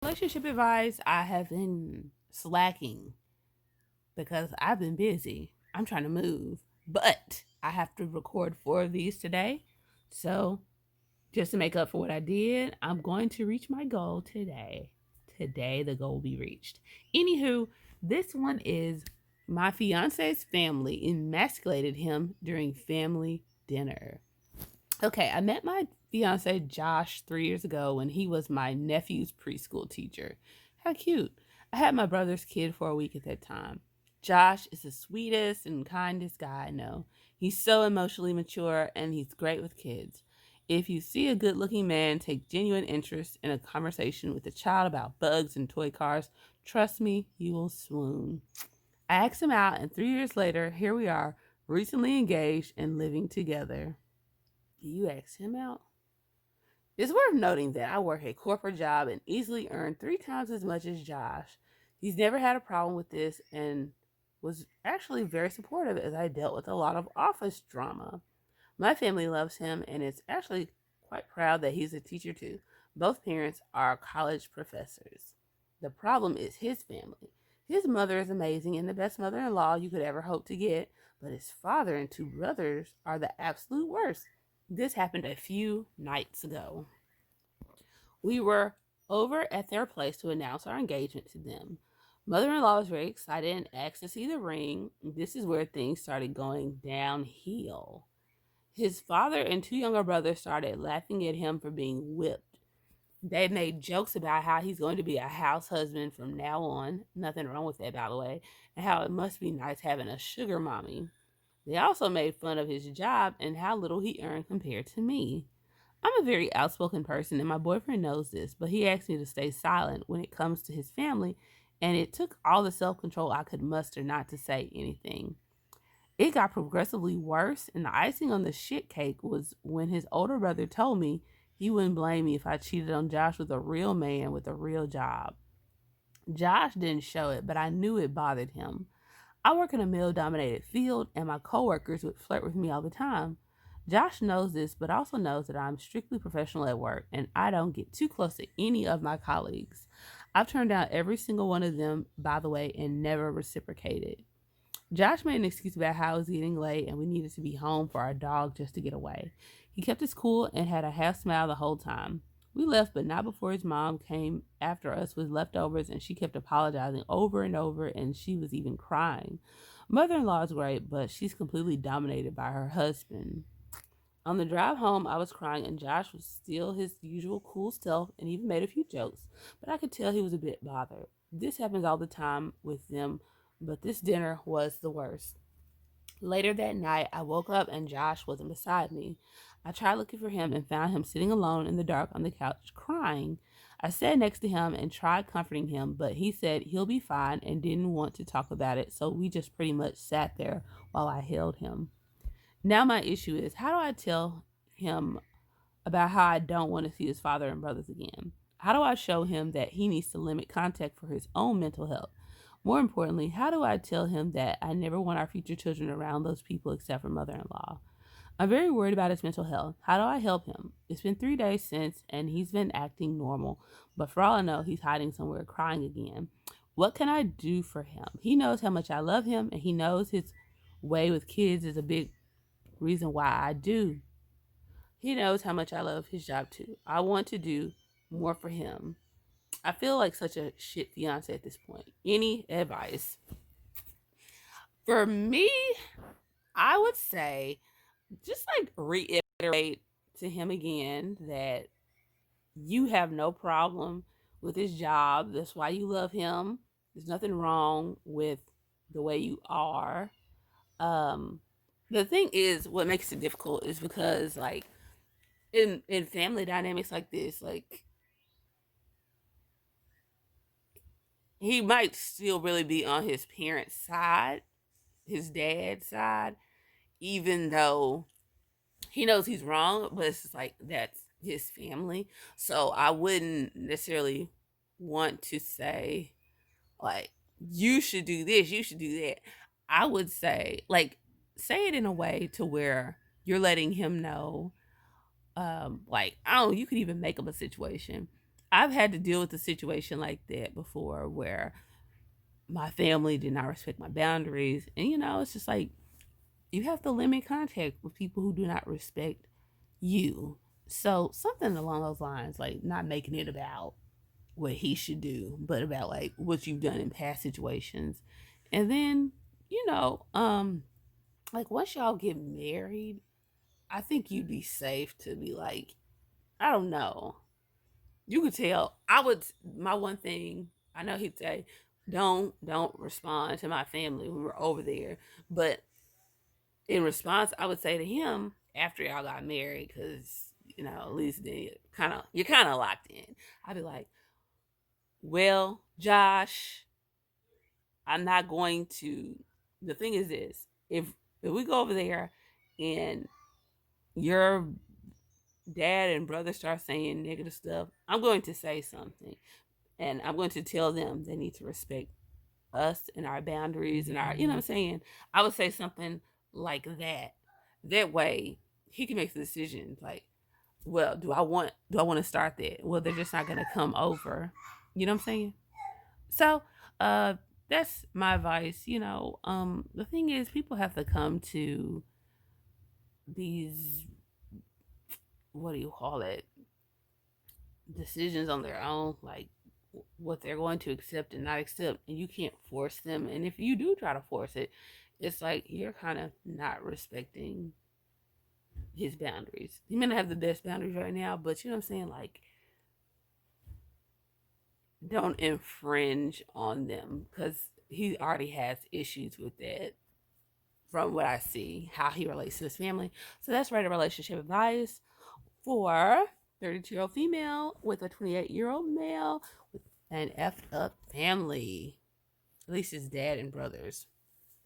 Relationship advice, I have been slacking because I've been busy. I'm trying to move, but I have to record 4 of these today. So, just to make up for what I did, I'm going to reach my goal today. Today, the goal will be reached. Anywho, this one is my fiance's family emasculated him during family dinner. Okay, I met my fiance Josh 3 years ago when he was my nephew's preschool teacher. How cute. I had my brother's kid for a week at that time. Josh is the sweetest and kindest guy I know. He's so emotionally mature and he's great with kids. If you see a good looking man take genuine interest in a conversation with a child about bugs and toy cars, trust me, you will swoon. I asked him out, and 3 years later, here we are, recently engaged and living together. You asked him out? It's worth noting that I work a corporate job and easily earn 3 times as much as Josh. He's never had a problem with this and was actually very supportive as I dealt with a lot of office drama. My family loves him and is actually quite proud that he's a teacher too. Both parents are college professors. The problem is his family. His mother is amazing and the best mother in law you could ever hope to get, but his father and 2 brothers are the absolute worst. This happened a few nights ago. We were over at their place to announce our engagement to them. Mother in law was very excited and asked to see the ring. This is where things started going downhill. His father and 2 younger brothers started laughing at him for being whipped. They made jokes about how he's going to be a house husband from now on. Nothing wrong with that, by the way. And how it must be nice having a sugar mommy. They also made fun of his job and how little he earned compared to me. I'm a very outspoken person, and my boyfriend knows this, but he asked me to stay silent when it comes to his family, and it took all the self control I could muster not to say anything. It got progressively worse, and the icing on the shit cake was when his older brother told me he wouldn't blame me if I cheated on Josh with a real man with a real job. Josh didn't show it, but I knew it bothered him. I work in a male dominated field, and my coworkers would flirt with me all the time. Josh knows this, but also knows that I'm strictly professional at work and I don't get too close to any of my colleagues. I've turned down every single one of them, by the way, and never reciprocated. Josh made an excuse about how it was getting late and we needed to be home for our dog just to get away. He kept his cool and had a half smile the whole time. We left, but not before his mom came after us with leftovers, and she kept apologizing over and over, and she was even crying. Mother in law is great, but she's completely dominated by her husband. On the drive home, I was crying, and Josh was still his usual cool self and even made a few jokes, but I could tell he was a bit bothered. This happens all the time with them, but this dinner was the worst. Later that night, I woke up and Josh wasn't beside me. I tried looking for him and found him sitting alone in the dark on the couch crying. I sat next to him and tried comforting him, but he said he'll be fine and didn't want to talk about it, so we just pretty much sat there while I held him. Now, my issue is, how do I tell him about how I don't want to see his father and brothers again? How do I show him that he needs to limit contact for his own mental health? More importantly, how do I tell him that I never want our future children around those people except for mother in law? I'm very worried about his mental health. How do I help him? It's been 3 days since, and he's been acting normal, but for all I know, he's hiding somewhere crying again. What can I do for him? He knows how much I love him, and he knows his way with kids is a big reason why I do. He knows how much I love his job too. I want to do more for him. I feel like such a shit fiance at this point. Any advice? For me, I would say just like reiterate to him again that you have no problem with his job. That's why you love him. There's nothing wrong with the way you are. Um, the thing is, what makes it difficult is because like in family dynamics like this, like he might still really be on his parents' side, his dad's side, even though he knows he's wrong, but it's just like that's his family. So I wouldn't necessarily want to say like you should do this, you should do that. I would say like say it in a way to where you're letting him know like I don't know, you could even make up a situation. I've had to deal with a situation like that before where my family did not respect my boundaries. And, it's just like you have to limit contact with people who do not respect you. So, something along those lines, like not making it about what he should do, but about like what you've done in past situations. And then, you know, um, like once y'all get married, I think you'd be safe to be like, I don't know. You could tell. My one thing, I know he'd say, don't respond to my family when we're over there. But in response, I would say to him after y'all got married, because at least then you're kind of locked in. I'd be like, well, Josh, I'm not going to. The thing is this: if we go over there and your dad and brother start saying negative stuff, I'm going to say something, and I'm going to tell them they need to respect us and our boundaries and our, what I'm saying. I would say something like that. That way, he can make the decision. Like, well, do I want to start that? Well, they're just not going to come over. You know what I'm saying? So, uh, that's my advice. The thing is, people have to come to these, what do you call it, decisions on their own, like what they're going to accept and not accept, and you can't force them. And if you do try to force it, it's like you're kind of not respecting his boundaries. He may not have the best boundaries right now, but you know what I'm saying? Like, don't infringe on them because he already has issues with that from what I see, how he relates to his family. So that's Rated Relationship Advice for 32-year-old female with a 28-year-old male with an effed up family. At least his dad and brothers.